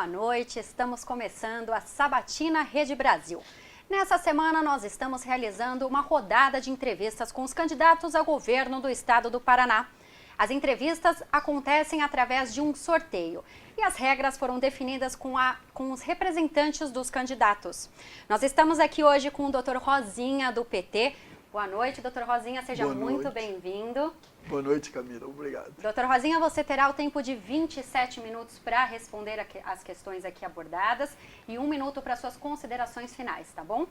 boa noite. Estamos começando a Sabatina Rede Brasil. Nessa semana nós estamos realizando uma rodada de entrevistas com os candidatos ao governo do estado do Paraná. As entrevistas acontecem através de um sorteio e as regras foram definidas com os representantes dos candidatos. Nós estamos aqui hoje com o Dr. Rosinha, do PT. Boa noite, doutor Rosinha, seja muito bem-vindo. Boa noite, Camila, obrigado. Doutor Rosinha, você terá o tempo de 27 minutos para responder as questões aqui abordadas e 1 minuto para suas considerações finais, tá bom? O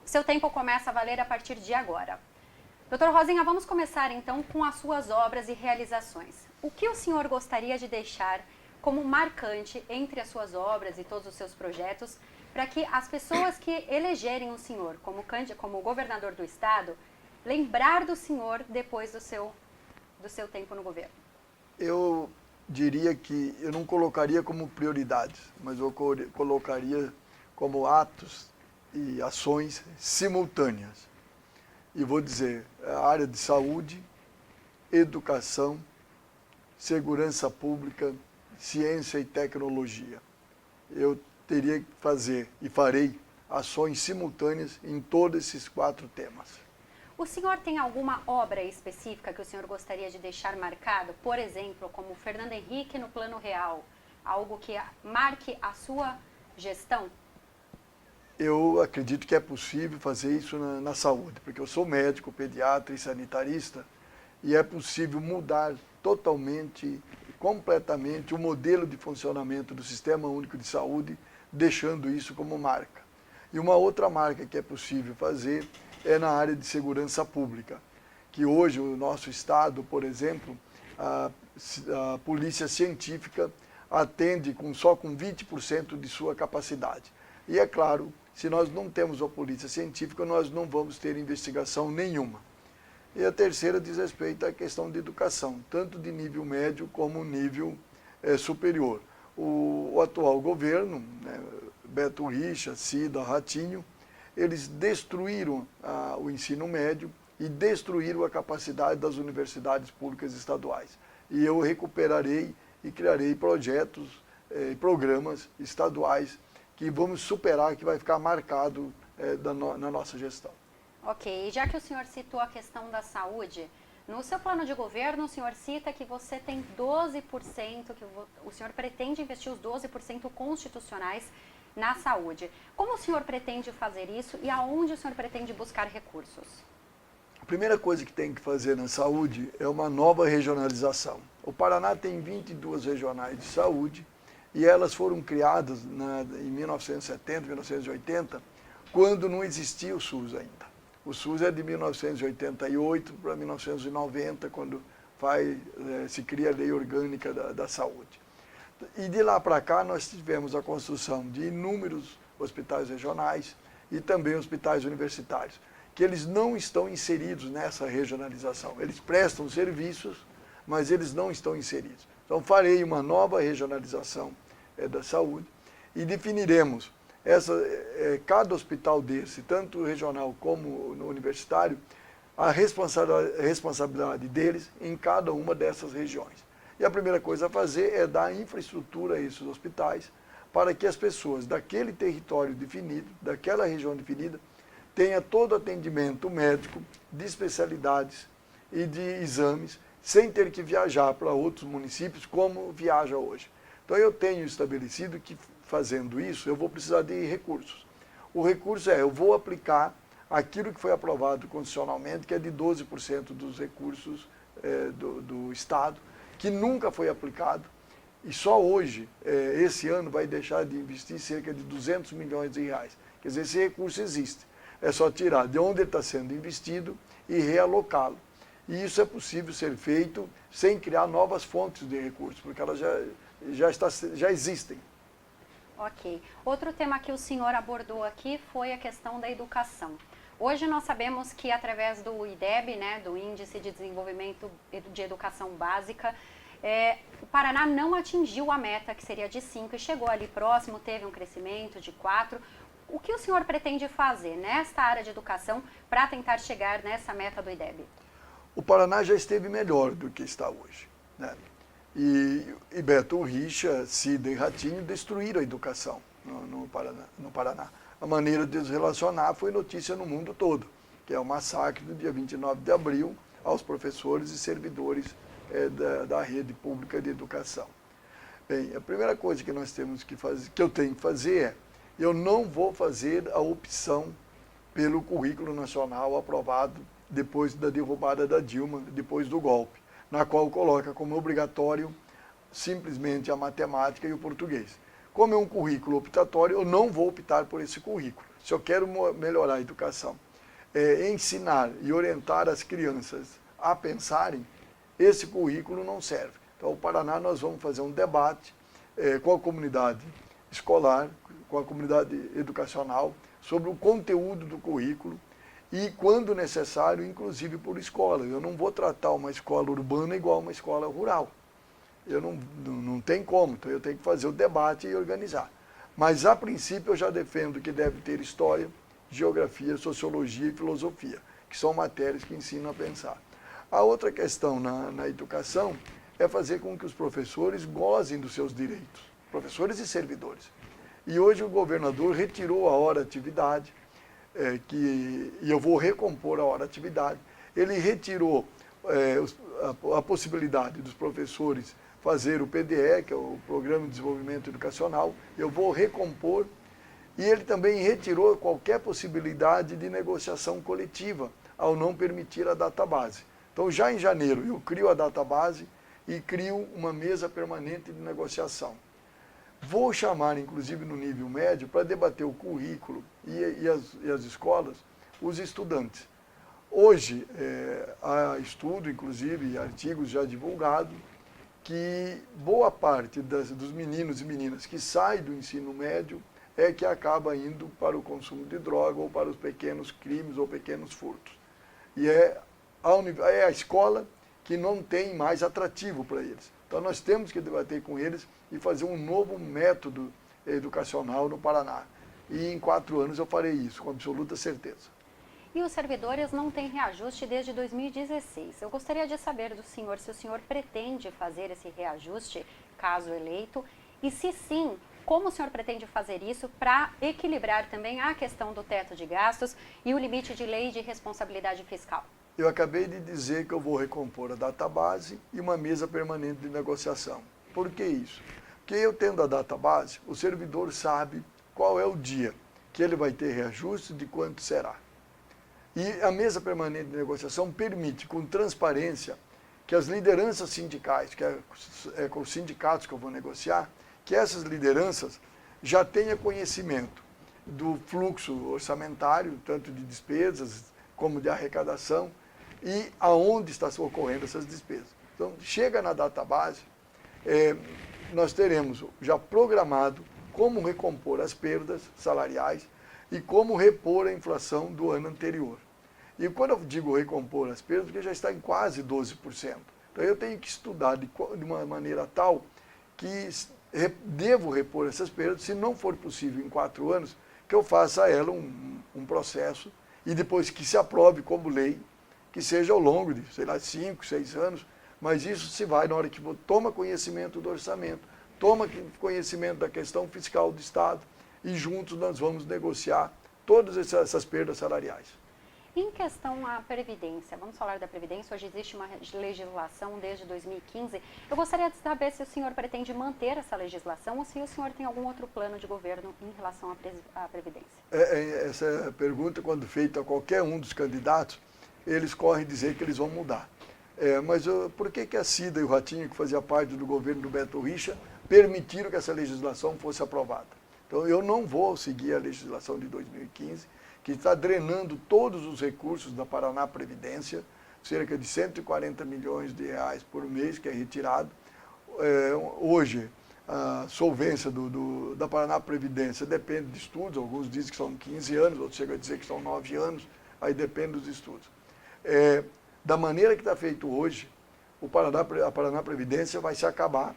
seu tempo começa a valer a partir de agora. Doutor Rosinha, vamos começar então com as suas obras e realizações. O que o senhor gostaria de deixar como marcante entre as suas obras e todos os seus projetos para que as pessoas que elegerem o senhor como governador do estado lembrar do senhor depois do seu tempo no governo? Eu diria que eu não colocaria como prioridades, mas eu colocaria como atos e ações simultâneas. E vou dizer, a área de saúde, educação, segurança pública, ciência e tecnologia. Eu teria que fazer e farei ações simultâneas em todos esses 4 temas. O senhor tem alguma obra específica que o senhor gostaria de deixar marcado? Por exemplo, como Fernando Henrique no Plano Real, algo que marque a sua gestão? Eu acredito que é possível fazer isso na saúde, porque eu sou médico, pediatra e sanitarista, e é possível mudar totalmente, completamente o modelo de funcionamento do Sistema Único de Saúde, deixando isso como marca. E uma outra marca que é possível fazer é na área de segurança pública, que hoje o nosso estado, por exemplo, a polícia científica atende só com 20% de sua capacidade. E é claro, se nós não temos a polícia científica, nós não vamos ter investigação nenhuma. E a terceira diz respeito à questão de educação, tanto de nível médio como nível superior. O atual governo, né, Beto Richa, Cida, Ratinho, eles destruíram o ensino médio e destruíram a capacidade das universidades públicas estaduais. E eu recuperarei e criarei projetos e programas estaduais que vamos superar, que vai ficar marcado na nossa gestão. Ok, e já que o senhor citou a questão da saúde, no seu plano de governo o senhor cita que você tem 12%, que o senhor pretende investir os 12% constitucionais na saúde. Como o senhor pretende fazer isso e aonde o senhor pretende buscar recursos? A primeira coisa que tem que fazer na saúde é uma nova regionalização. O Paraná tem 22 regionais de saúde e elas foram criadas em 1970, 1980, quando não existia o SUS ainda. O SUS é de 1988 para 1990, quando se cria a Lei Orgânica da Saúde. E de lá para cá nós tivemos a construção de inúmeros hospitais regionais e também hospitais universitários, que eles não estão inseridos nessa regionalização. Eles prestam serviços, mas eles não estão inseridos. Então farei uma nova regionalização da saúde e definiremos cada hospital desse, tanto regional como no universitário, a responsabilidade deles em cada uma dessas regiões. E a primeira coisa a fazer é dar infraestrutura a esses hospitais para que as pessoas daquele território definido, daquela região definida, tenham todo atendimento médico de especialidades e de exames, sem ter que viajar para outros municípios como viaja hoje. Então eu tenho estabelecido que fazendo isso eu vou precisar de recursos. O recurso eu vou aplicar aquilo que foi aprovado constitucionalmente, que é de 12% dos recursos do Estado, que nunca foi aplicado, e só hoje, esse ano, vai deixar de investir cerca de 200 milhões de reais. Quer dizer, esse recurso existe. É só tirar de onde ele está sendo investido e realocá-lo. E isso é possível ser feito sem criar novas fontes de recursos, porque elas já existem. Ok. Outro tema que o senhor abordou aqui foi a questão da educação. Hoje nós sabemos que através do IDEB, né, do Índice de Desenvolvimento de Educação Básica, o Paraná não atingiu a meta, que seria de 5, e chegou ali próximo, teve um crescimento de 4. O que o senhor pretende fazer nesta área de educação para tentar chegar nessa meta do IDEB? O Paraná já esteve melhor do que está hoje, né? E Beto Richa, Cida e Ratinho destruíram a educação no Paraná. A maneira de se relacionar foi notícia no mundo todo, que é o massacre do dia 29 de abril aos professores e servidores da rede pública de educação. Bem, a primeira coisa que nós temos que fazer, que eu tenho que fazer é, eu não vou fazer a opção pelo currículo nacional aprovado depois da derrubada da Dilma, depois do golpe, na qual coloca como obrigatório simplesmente a matemática e o português. Como é um currículo optatório, eu não vou optar por esse currículo. Se eu quero melhorar a educação, ensinar e orientar as crianças a pensarem, esse currículo não serve. Então, no Paraná, nós vamos fazer um debate com a comunidade escolar, com a comunidade educacional, sobre o conteúdo do currículo e, quando necessário, inclusive por escola. Eu não vou tratar uma escola urbana igual uma escola rural. Eu não tem como, então eu tenho que fazer o debate e organizar. Mas, a princípio, eu já defendo que deve ter história, geografia, sociologia e filosofia, que são matérias que ensinam a pensar. A outra questão na educação é fazer com que os professores gozem dos seus direitos, professores e servidores. E hoje o governador retirou a hora-atividade, e eu vou recompor a hora-atividade. Ele retirou a possibilidade dos professores fazer o PDE, que é o Programa de Desenvolvimento Educacional, eu vou recompor, e ele também retirou qualquer possibilidade de negociação coletiva, ao não permitir a database. Então, já em janeiro, eu crio a database e crio uma mesa permanente de negociação. Vou chamar, inclusive no nível médio, para debater o currículo e as escolas, os estudantes. Hoje, há estudo, inclusive, artigos já divulgados, que boa parte dos meninos e meninas que saem do ensino médio é que acaba indo para o consumo de droga ou para os pequenos crimes ou pequenos furtos. E é a escola que não tem mais atrativo para eles. Então nós temos que debater com eles e fazer um novo método educacional no Paraná. E em 4 anos eu farei isso, com absoluta certeza. E os servidores não têm reajuste desde 2016. Eu gostaria de saber do senhor se o senhor pretende fazer esse reajuste, caso eleito, e se sim, como o senhor pretende fazer isso para equilibrar também a questão do teto de gastos e o limite de lei de responsabilidade fiscal? Eu acabei de dizer que eu vou recompor a database e uma mesa permanente de negociação. Por que isso? Porque eu tendo a database, o servidor sabe qual é o dia que ele vai ter reajuste, de quanto será. E a mesa permanente de negociação permite, com transparência, que as lideranças sindicais, que é com os sindicatos que eu vou negociar, que essas lideranças já tenham conhecimento do fluxo orçamentário, tanto de despesas como de arrecadação, e aonde está ocorrendo essas despesas. Então, chega na database, nós teremos já programado como recompor as perdas salariais e como repor a inflação do ano anterior. E quando eu digo recompor as perdas, porque já está em quase 12%. Então eu tenho que estudar de uma maneira tal que devo repor essas perdas, se não for possível em 4 anos, que eu faça a ela um processo e depois que se aprove como lei, que seja ao longo de, 5, 6 anos, mas isso se vai na hora que toma conhecimento do orçamento, toma conhecimento da questão fiscal do Estado e juntos nós vamos negociar todas essas perdas salariais. Em questão à Previdência, vamos falar da Previdência, hoje existe uma legislação desde 2015. Eu gostaria de saber se o senhor pretende manter essa legislação ou se o senhor tem algum outro plano de governo em relação à Previdência. Essa pergunta, quando feita a qualquer um dos candidatos, eles correm dizer que eles vão mudar. Mas por que a Cida e o Ratinho, que fazia parte do governo do Beto Richa, permitiram que essa legislação fosse aprovada? Então eu não vou seguir a legislação de 2015, que está drenando todos os recursos da Paraná Previdência, cerca de 140 milhões de reais por mês que é retirado. Hoje, a solvência da Paraná Previdência depende de estudos, alguns dizem que são 15 anos, outros chegam a dizer que são 9 anos, aí depende dos estudos. Da maneira que está feito hoje, a Paraná Previdência vai se acabar,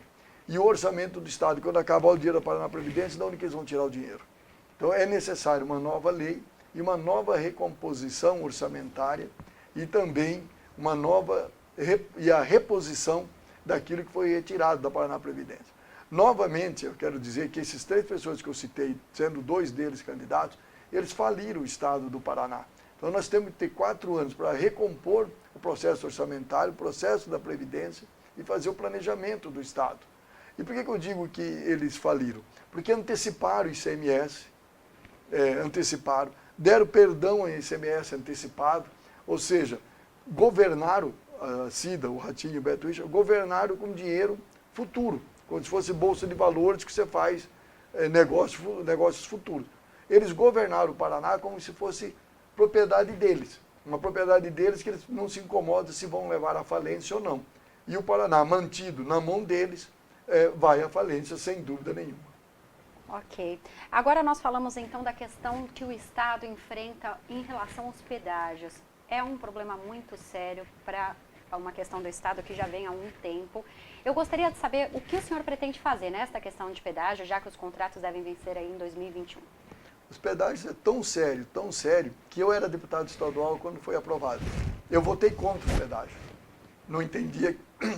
e o orçamento do Estado, quando acabar o dia da Paraná Previdência, de onde que eles vão tirar o dinheiro? Então é necessário uma nova lei e uma nova recomposição orçamentária e também uma nova a reposição daquilo que foi retirado da Paraná Previdência. Novamente, eu quero dizer que esses 3 pessoas que eu citei, sendo 2 deles candidatos, eles faliram o Estado do Paraná. Então nós temos que ter 4 anos para recompor o processo orçamentário, o processo da Previdência e fazer o planejamento do Estado. E por que eu digo que eles faliram? Porque anteciparam o ICMS, deram perdão ao ICMS antecipado, ou seja, governaram, a Cida, o Ratinho e o Beto Richa, governaram com dinheiro futuro, como se fosse bolsa de valores que você faz negócios futuros. Eles governaram o Paraná como se fosse propriedade deles, uma propriedade deles que eles não se incomodam se vão levar à falência ou não. E o Paraná, mantido na mão deles, vai à falência sem dúvida nenhuma. Ok. Agora nós falamos então da questão que o Estado enfrenta em relação aos pedágios. É um problema muito sério para uma questão do Estado que já vem há um tempo. Eu gostaria de saber o que o senhor pretende fazer nesta questão de pedágio, já que os contratos devem vencer aí em 2021. Os pedágios é tão sério, que eu era deputado estadual quando foi aprovado. Eu votei contra o pedágio. Não entendia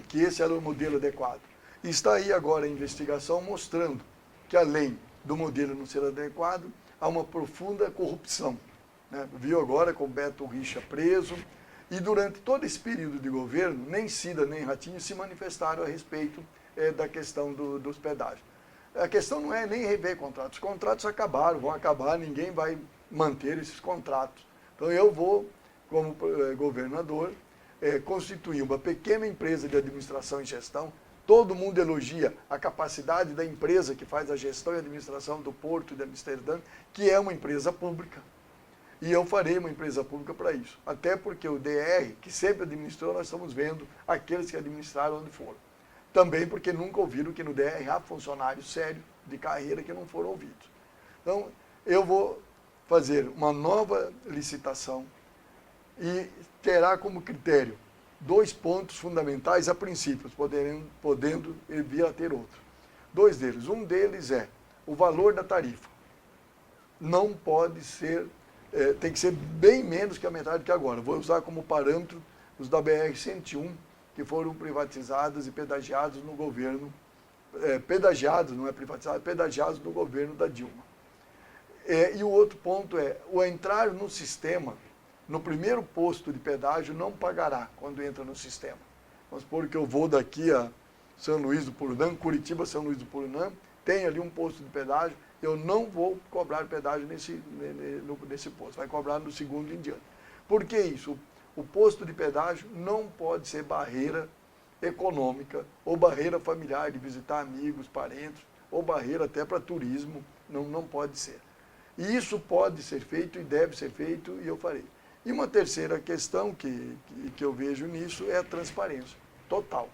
que esse era o modelo adequado. E está aí agora a investigação mostrando que além do modelo não ser adequado, há uma profunda corrupção. Né? Viu agora com o Beto Richa preso, e durante todo esse período de governo, nem Cida nem Ratinho se manifestaram a respeito da questão dos pedágios. A questão não é nem rever contratos, os contratos acabaram, vão acabar, ninguém vai manter esses contratos. Então eu vou, como governador, constituir uma pequena empresa de administração e gestão. Todo mundo elogia a capacidade da empresa que faz a gestão e administração do Porto de Amsterdã, que é uma empresa pública. E eu farei uma empresa pública para isso. Até porque o DR, que sempre administrou, nós estamos vendo aqueles que administraram onde foram. Também porque nunca ouviram que no DR há funcionários sérios de carreira que não foram ouvidos. Então, eu vou fazer uma nova licitação e terá como critério 2 pontos fundamentais a princípio, podendo vir a ter outro. 2 deles. Um deles é o valor da tarifa. Não pode ser, tem que ser bem menos que a metade que agora. Vou usar como parâmetro os da BR-101, que foram privatizados e pedagiados no governo, pedagiados, não é privatizado, pedagiados no governo da Dilma. E o outro ponto é, o entrar no sistema, no primeiro posto de pedágio, não pagará quando entra no sistema. Vamos supor que eu vou daqui a São Luís do Purunã, Curitiba, São Luís do Purunã, tem ali um posto de pedágio, eu não vou cobrar pedágio nesse posto, vai cobrar no segundo em diante. Por que isso? O posto de pedágio não pode ser barreira econômica ou barreira familiar de visitar amigos, parentes, ou barreira até para turismo, não pode ser. E isso pode ser feito e deve ser feito e eu farei. E uma terceira questão que eu vejo nisso é a transparência total.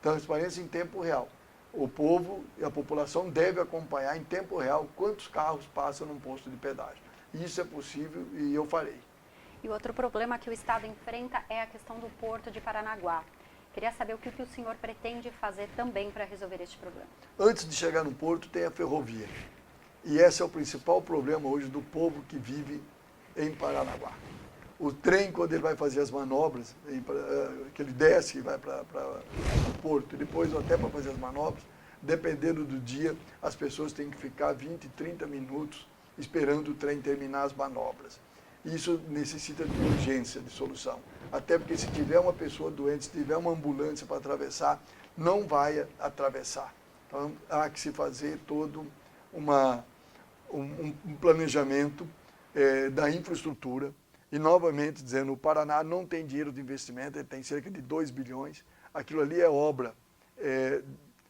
Transparência em tempo real. O povo e a população devem acompanhar em tempo real quantos carros passam num posto de pedágio. Isso é possível e eu farei. E outro problema que o Estado enfrenta é a questão do Porto de Paranaguá. Queria saber o que o senhor pretende fazer também para resolver este problema. Antes de chegar no porto tem a ferrovia. E esse é o principal problema hoje do povo que vive em Paranaguá. O trem, quando ele vai fazer as manobras, que ele desce e vai para o porto, e depois até para fazer as manobras, dependendo do dia, as pessoas têm que ficar 20, 30 minutos esperando o trem terminar as manobras. Isso necessita de urgência, de solução. Até porque se tiver uma pessoa doente, se tiver uma ambulância para atravessar, não vai atravessar. Então, há que se fazer todo um planejamento da infraestrutura. E, novamente, dizendo, o Paraná não tem dinheiro de investimento, ele tem cerca de 2 bilhões. Aquilo ali é obra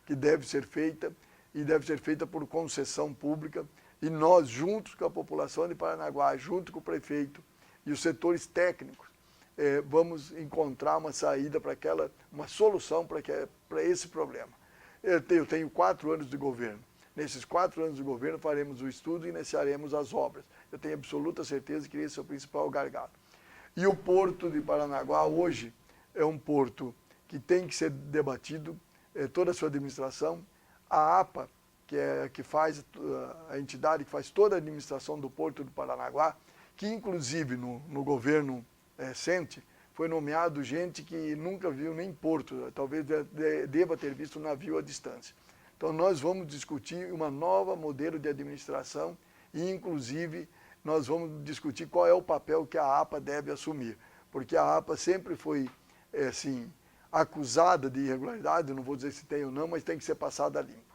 que deve ser feita, e deve ser feita por concessão pública. E nós, juntos com a população de Paranaguá, junto com o prefeito e os setores técnicos, vamos encontrar uma saída uma solução para esse problema. Eu tenho 4 anos de governo. Nesses 4 anos de governo faremos o estudo e iniciaremos as obras. Eu tenho absoluta certeza que esse é o principal gargalo. E o Porto de Paranaguá hoje é um porto que tem que ser debatido, toda a sua administração. A APA, que faz a entidade que faz toda a administração do Porto do Paranaguá, que inclusive no governo recente foi nomeado gente que nunca viu nem Porto, talvez deva ter visto um navio à distância. Então nós vamos discutir uma nova modelo de administração e inclusive nós vamos discutir qual é o papel que a APA deve assumir, porque a APA sempre foi, assim, acusada de irregularidade, não vou dizer se tem ou não, mas tem que ser passada a limpo.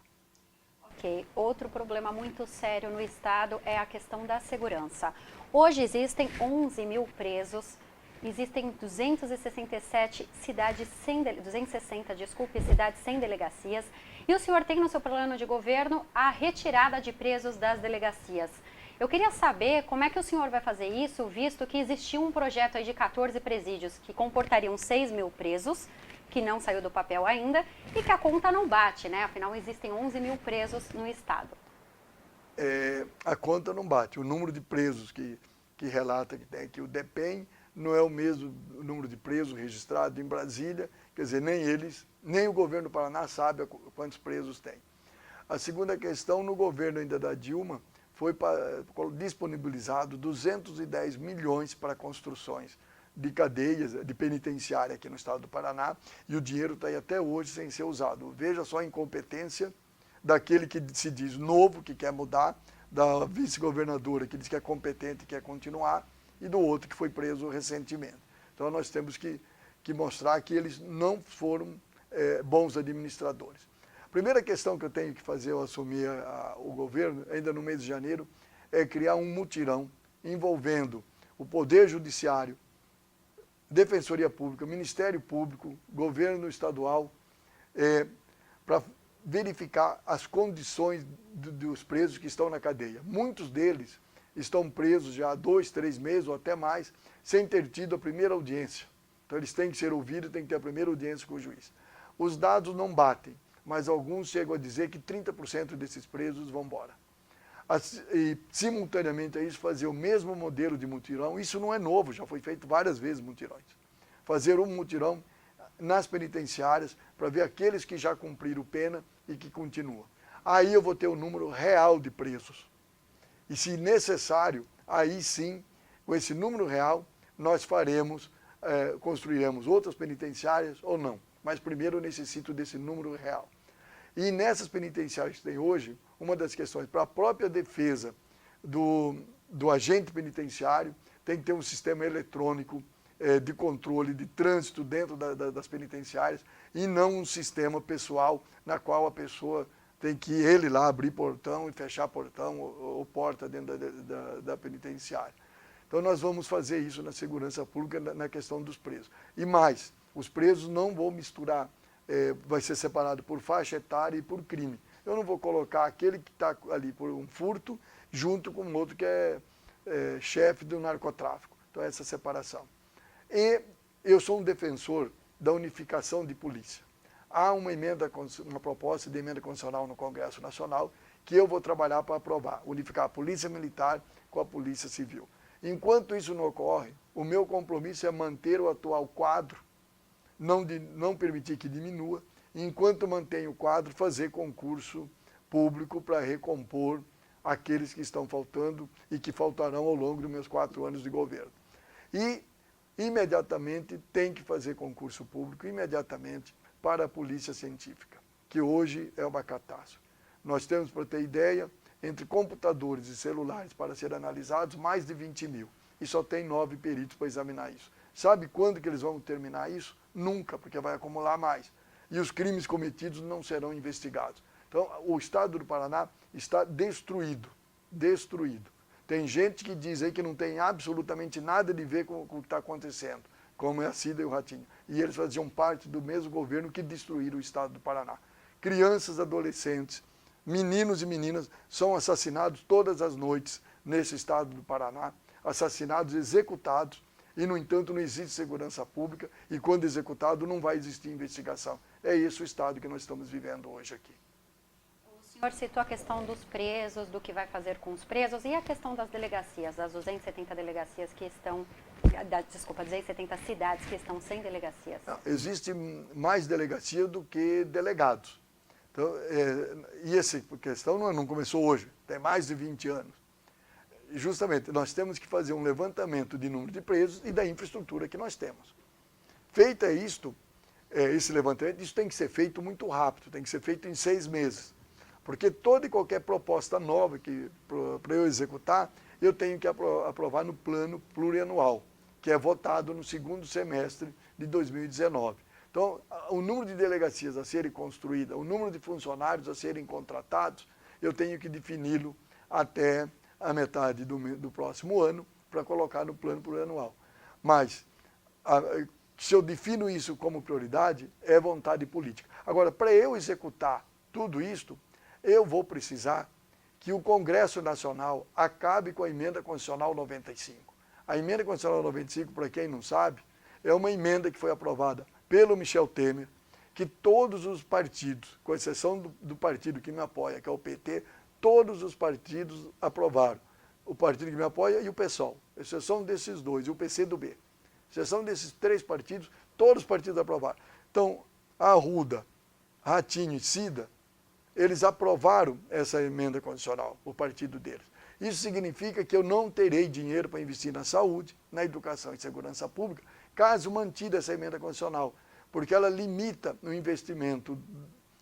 Ok, outro problema muito sério no estado é a questão da segurança. Hoje existem 11 mil presos, existem 267 cidades sem, 260, desculpe, cidades sem delegacias, e o senhor tem no seu plano de governo a retirada de presos das delegacias. Eu queria saber como é que o senhor vai fazer isso, visto que existia um projeto aí de 14 presídios que comportariam 6 mil presos, que não saiu do papel ainda, e que a conta não bate, né? Afinal, existem 11 mil presos no estado. A conta não bate. O número de presos que relata que tem aqui o DEPEN não é o mesmo número de presos registrados em Brasília, quer dizer, nem eles, nem o governo do Paraná sabe quantos presos tem. A segunda questão, no governo ainda da Dilma, foi disponibilizado 210 milhões para construções de cadeias, de penitenciária aqui no estado do Paraná, e o dinheiro está aí até hoje sem ser usado. Veja só a incompetência daquele que se diz novo, que quer mudar, da vice-governadora que diz que é competente e quer continuar, e do outro que foi preso recentemente. Então nós temos que mostrar que eles não foram bons administradores. A primeira questão que eu tenho que fazer ao assumir o governo, ainda no mês de janeiro, é criar um mutirão envolvendo o Poder Judiciário, Defensoria Pública, Ministério Público, Governo Estadual, para verificar as condições dos presos que estão na cadeia. Muitos deles estão presos já há 2, 3 meses ou até mais, sem ter tido a primeira audiência. Então eles têm que ser ouvidos, têm que ter a primeira audiência com o juiz. Os dados não batem, mas alguns chegam a dizer que 30% desses presos vão embora. E, simultaneamente a isso, fazer o mesmo modelo de mutirão, isso não é novo, já foi feito várias vezes mutirões. Fazer um mutirão nas penitenciárias para ver aqueles que já cumpriram pena e que continuam. Aí eu vou ter o número real de presos. E se necessário, aí sim, com esse número real, nós construiremos outras penitenciárias ou não. Mas primeiro eu necessito desse número real. E nessas penitenciárias que tem hoje, uma das questões para a própria defesa do agente penitenciário tem que ter um sistema eletrônico de controle de trânsito dentro das penitenciárias e não um sistema pessoal na qual a pessoa tem que ele lá abrir portão e fechar portão ou porta dentro da penitenciária. Então nós vamos fazer isso na segurança pública na questão dos presos. E mais, os presos não vão misturar, vai ser separado por faixa etária e por crime. Eu não vou colocar aquele que está ali por um furto junto com o outro que é chefe do narcotráfico. Então essa separação. E eu sou um defensor da unificação de polícia. Há uma proposta de emenda constitucional no Congresso Nacional que eu vou trabalhar para aprovar, unificar a polícia militar com a polícia civil. Enquanto isso não ocorre, o meu compromisso é manter o atual quadro, não permitir que diminua, e enquanto mantém o quadro, fazer concurso público para recompor aqueles que estão faltando e que faltarão ao longo dos meus 4 anos de governo. E imediatamente tem que fazer concurso público, imediatamente, para a polícia científica, que hoje é uma catástrofe. Nós temos, para ter ideia, entre computadores e celulares para serem analisados, mais de 20 mil. E só tem 9 peritos para examinar isso. Sabe quando que eles vão terminar isso? Nunca, porque vai acumular mais. E os crimes cometidos não serão investigados. Então, o estado do Paraná está destruído. Destruído. Tem gente que diz aí que não tem absolutamente nada de ver com o que está acontecendo, como é a Cida e o Ratinho. E eles faziam parte do mesmo governo que destruíram o estado do Paraná. Crianças, adolescentes, meninos e meninas são assassinados todas as noites nesse estado do Paraná, assassinados, executados, e, no entanto, não existe segurança pública, e quando executado não vai existir investigação. É esse o estado que nós estamos vivendo hoje aqui. O senhor citou a questão dos presos, do que vai fazer com os presos, e a questão das delegacias, das 270 delegacias que estão, 270 cidades que estão sem delegacias. Não, existe mais delegacia do que delegados. Então, e essa questão não começou hoje, tem mais de 20 anos. Justamente, nós temos que fazer um levantamento de número de presos e da infraestrutura que nós temos. Feita isto, esse levantamento, isso tem que ser feito muito rápido, tem que ser feito em 6 meses. Porque toda e qualquer proposta nova para eu executar, eu tenho que aprovar no plano plurianual, que é votado no segundo semestre de 2019. Então, o número de delegacias a serem construídas, o número de funcionários a serem contratados, eu tenho que defini-lo até a metade do próximo ano para colocar no plano plurianual. Mas, se eu defino isso como prioridade, é vontade política. Agora, para eu executar tudo isto, eu vou precisar que o Congresso Nacional acabe com a Emenda Constitucional 95. A Emenda Constitucional 95, para quem não sabe, é uma emenda que foi aprovada pelo Michel Temer, que todos os partidos, com exceção do partido que me apoia, que é o PT, todos os partidos aprovaram. O partido que me apoia e o PSOL, exceção desses dois, e o PCdoB. Exceção desses 3 partidos, todos os partidos aprovaram. Então, a Arruda, Ratinho e Cida, eles aprovaram essa emenda constitucional, o partido deles. Isso significa que eu não terei dinheiro para investir na saúde, na educação e segurança pública, caso mantida essa emenda constitucional, porque ela limita o investimento,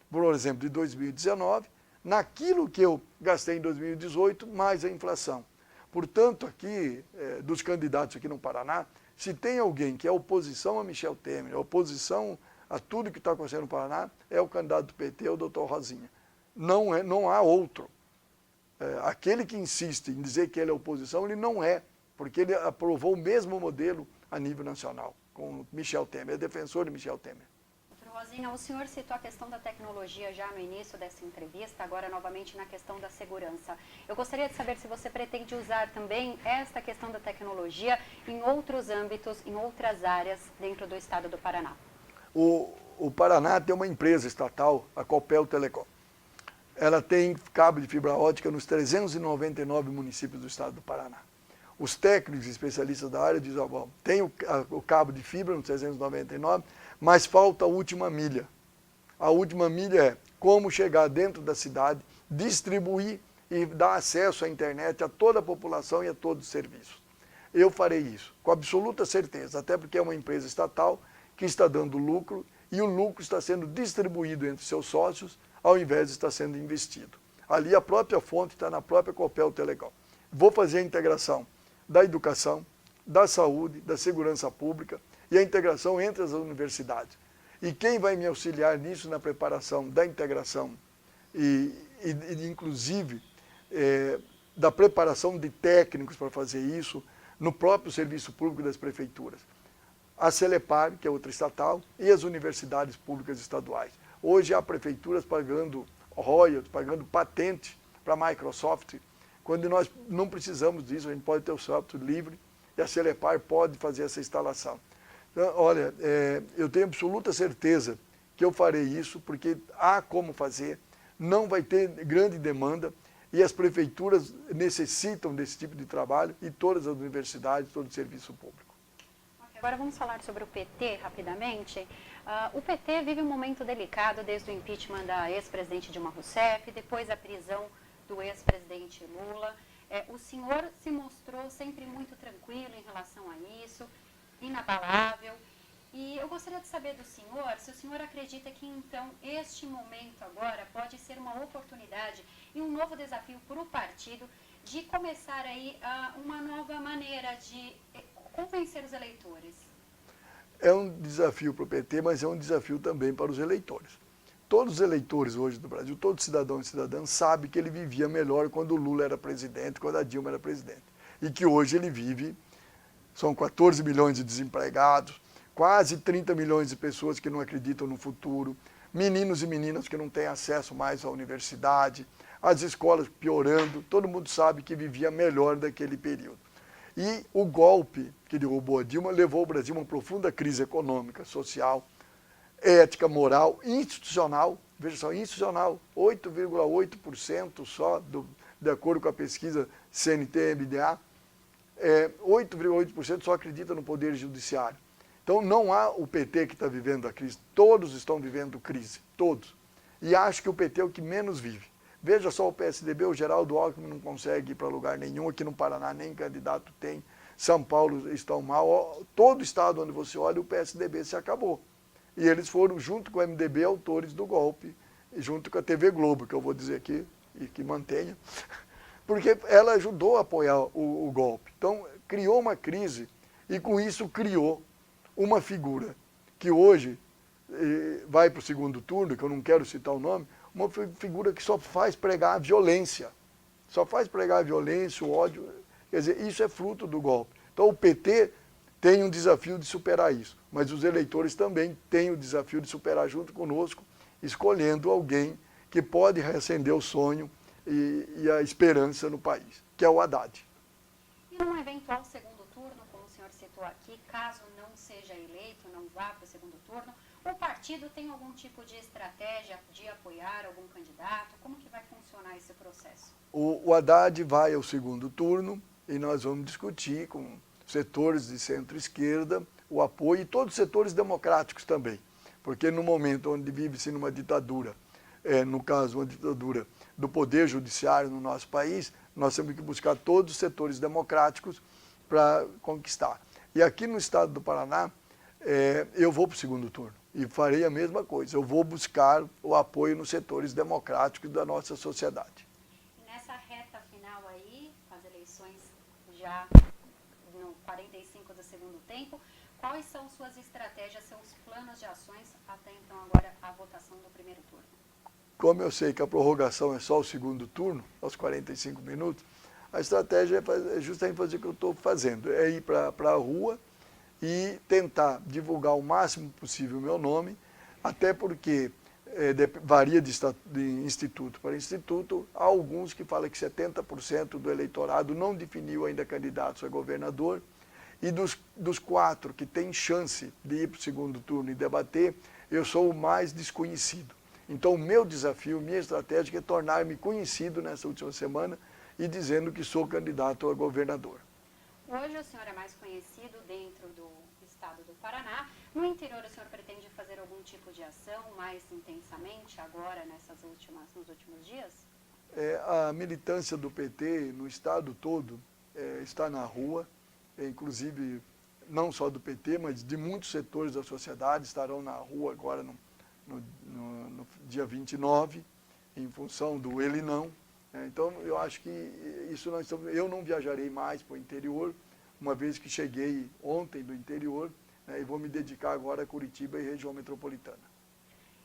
por exemplo, de 2019, naquilo que eu gastei em 2018, mais a inflação. Portanto, aqui, dos candidatos aqui no Paraná, se tem alguém que é oposição a Michel Temer, oposição a tudo que está acontecendo no Paraná, é o candidato do PT, o doutor Rosinha. Não há outro. Aquele que insiste em dizer que ele é oposição, ele não é, porque ele aprovou o mesmo modelo a nível nacional, com Michel Temer, é defensor de Michel Temer. Doutor Rosinha, o senhor citou a questão da tecnologia já no início dessa entrevista, agora novamente na questão da segurança. Eu gostaria de saber se você pretende usar também esta questão da tecnologia em outros âmbitos, em outras áreas dentro do estado do Paraná. O Paraná tem uma empresa estatal, a Copel Telecom. Ela tem cabo de fibra ótica nos 399 municípios do estado do Paraná. Os técnicos e especialistas da área dizem, tem o cabo de fibra nos 399, mas falta a última milha. A última milha é como chegar dentro da cidade, distribuir e dar acesso à internet a toda a população e a todos os serviços. Eu farei isso, com absoluta certeza, até porque é uma empresa estatal que está dando lucro e o lucro está sendo distribuído entre seus sócios, ao invés de estar sendo investido. Ali a própria fonte está na própria Copel Telecom. Vou fazer a integração da educação, da saúde, da segurança pública e a integração entre as universidades. E quem vai me auxiliar nisso na preparação da integração e inclusive, da preparação de técnicos para fazer isso no próprio serviço público das prefeituras. A Celepar, que é outra estatal, e as universidades públicas estaduais. Hoje há prefeituras pagando royalties, pagando patente para a Microsoft, quando nós não precisamos disso, a gente pode ter o software livre e a Celepar pode fazer essa instalação. Então, olha, eu tenho absoluta certeza que eu farei isso, porque há como fazer, não vai ter grande demanda e as prefeituras necessitam desse tipo de trabalho e todas as universidades, todo o serviço público. Agora vamos falar sobre o PT rapidamente. O PT vive um momento delicado desde o impeachment da ex-presidente Dilma Rousseff, depois a prisão do ex-presidente Lula. O senhor se mostrou sempre muito tranquilo em relação a isso, inabalável. E eu gostaria de saber do senhor, se o senhor acredita que então este momento agora pode ser uma oportunidade e um novo desafio para o partido de começar aí uma nova maneira de convencer os eleitores. É um desafio para o PT, mas é um desafio também para os eleitores. Todos os eleitores hoje do Brasil, todo cidadão e cidadã sabe que ele vivia melhor quando o Lula era presidente, quando a Dilma era presidente. E que hoje ele vive, são 14 milhões de desempregados, quase 30 milhões de pessoas que não acreditam no futuro, meninos e meninas que não têm acesso mais à universidade, as escolas piorando, todo mundo sabe que vivia melhor daquele período. E o golpe que derrubou a Dilma levou o Brasil a uma profunda crise econômica, social, ética, moral, institucional, veja só, institucional, 8,8% só, de acordo com a pesquisa CNT-MDA, 8,8% só acredita no poder judiciário. Então não há o PT que está vivendo a crise, todos estão vivendo crise, todos. E acho que o PT é o que menos vive. Veja só o PSDB, o Geraldo Alckmin não consegue ir para lugar nenhum, aqui no Paraná nem candidato tem. São Paulo estão mal, todo estado onde você olha, o PSDB se acabou. E eles foram, junto com o MDB, autores do golpe, junto com a TV Globo, que eu vou dizer aqui, e que mantenha, porque ela ajudou a apoiar o golpe. Então, criou uma crise e, com isso, criou uma figura que hoje vai para o segundo turno, que eu não quero citar o nome, uma figura que só faz pregar a violência. Só faz pregar a violência, o ódio. Quer dizer, isso é fruto do golpe. Então, o PT tem um desafio de superar isso, mas os eleitores também têm o desafio de superar junto conosco, escolhendo alguém que pode reacender o sonho e a esperança no país, que é o Haddad. E num eventual segundo turno, como o senhor citou aqui, caso não seja eleito, não vá para o segundo turno, o partido tem algum tipo de estratégia de apoiar algum candidato? Como que vai funcionar esse processo? O Haddad vai ao segundo turno e nós vamos discutir com setores de centro-esquerda o apoio e todos os setores democráticos também. Porque no momento onde vive-se numa ditadura, no caso uma ditadura do poder judiciário no nosso país, nós temos que buscar todos os setores democráticos para conquistar. E aqui no estado do Paraná, eu vou para o segundo turno e farei a mesma coisa. Eu vou buscar o apoio nos setores democráticos da nossa sociedade. E nessa reta final aí, com as eleições já no 45 do segundo tempo, quais são suas estratégias, seus planos de ações até então agora a votação do primeiro turno? Como eu sei que a prorrogação é só o segundo turno, aos 45 minutos, a estratégia é justamente fazer o que eu estou fazendo, é ir para a rua e tentar divulgar o máximo possível o meu nome, até porque varia de instituto para instituto. Há alguns que falam que 70% do eleitorado não definiu ainda candidatos a governador, e dos 4 que têm chance de ir para o segundo turno e debater, eu sou o mais desconhecido. Então, o meu desafio, minha estratégia é tornar-me conhecido nessa última semana e dizendo que sou candidato a governador. Hoje o senhor é mais conhecido dentro do estado do Paraná. No interior, o senhor pretende fazer algum tipo de ação mais intensamente agora, nos últimos dias? A militância do PT no estado todo está na rua, inclusive não só do PT, mas de muitos setores da sociedade estarão na rua agora no dia 29, em função do ele não. Então, eu acho que eu não viajarei mais para o interior, uma vez que cheguei ontem do interior, e vou me dedicar agora a Curitiba e região metropolitana.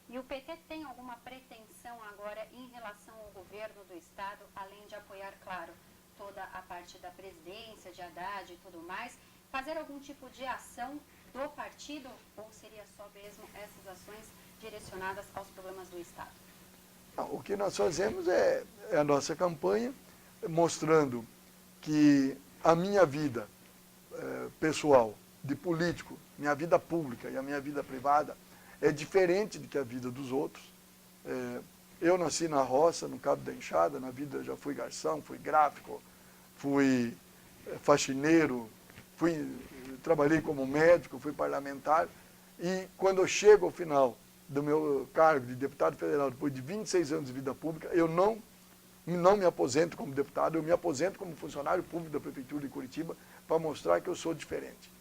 E o PT tem alguma pretensão agora em relação ao governo do estado, além de apoiar, claro, toda a parte da presidência, de Haddad e tudo mais, fazer algum tipo de ação do partido, ou seria só mesmo essas ações direcionadas aos problemas do estado? O que nós fazemos é a nossa campanha, mostrando que a minha vida pessoal, de político, minha vida pública e a minha vida privada é diferente do que a vida dos outros. Eu nasci na roça, no Cabo da Enxada, na vida já fui garçom, fui gráfico, fui faxineiro, trabalhei como médico, fui parlamentar, e quando eu chego ao final do meu cargo de deputado federal, depois de 26 anos de vida pública, eu não me aposento como deputado, eu me aposento como funcionário público da Prefeitura de Curitiba para mostrar que eu sou diferente.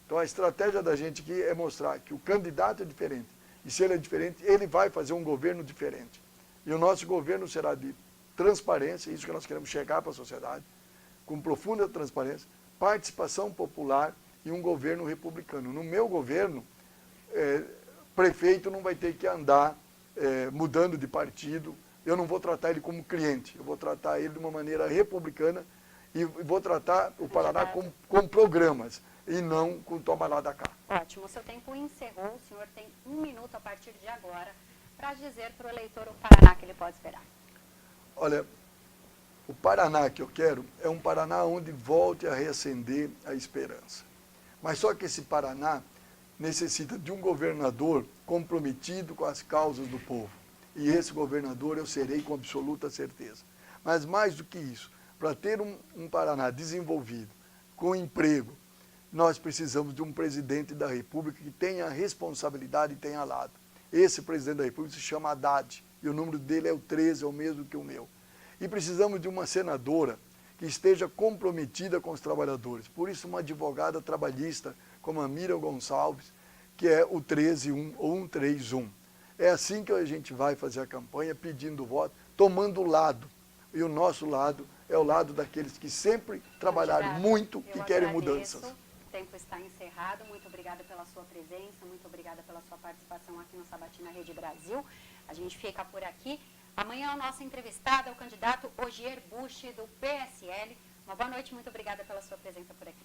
Então a estratégia da gente aqui é mostrar que o candidato é diferente, e se ele é diferente, ele vai fazer um governo diferente. E o nosso governo será de transparência, isso que nós queremos chegar para a sociedade, com profunda transparência, participação popular e um governo republicano. No meu governo, prefeito não vai ter que andar mudando de partido, eu não vou tratar ele como cliente, eu vou tratar ele de uma maneira republicana e vou tratar o Paraná com programas e não com toma lá da cá. Ótimo, o seu tempo encerrou, o senhor tem 1 minuto a partir de agora para dizer para o eleitor o Paraná que ele pode esperar. Olha, o Paraná que eu quero é um Paraná onde volte a reacender a esperança. Mas só que esse Paraná necessita de um governador comprometido com as causas do povo. E esse governador eu serei com absoluta certeza. Mas mais do que isso, para ter um Paraná desenvolvido, com emprego, nós precisamos de um presidente da República que tenha responsabilidade e tenha lado. Esse presidente da República se chama Haddad, e o número dele é o 13, é o mesmo que o meu. E precisamos de uma senadora que esteja comprometida com os trabalhadores. Por isso, uma advogada trabalhista como a Miriam Gonçalves, que é o 131 ou 131. É assim que a gente vai fazer a campanha, pedindo voto, tomando lado. E o nosso lado é o lado daqueles que sempre trabalharam muito e querem mudanças. O tempo está encerrado. Muito obrigada pela sua presença, muito obrigada pela sua participação aqui no Sabatina Rede Brasil. A gente fica por aqui. Amanhã a nossa entrevistada é o candidato Ogier Bush, do PSL. Uma boa noite, muito obrigada pela sua presença por aqui.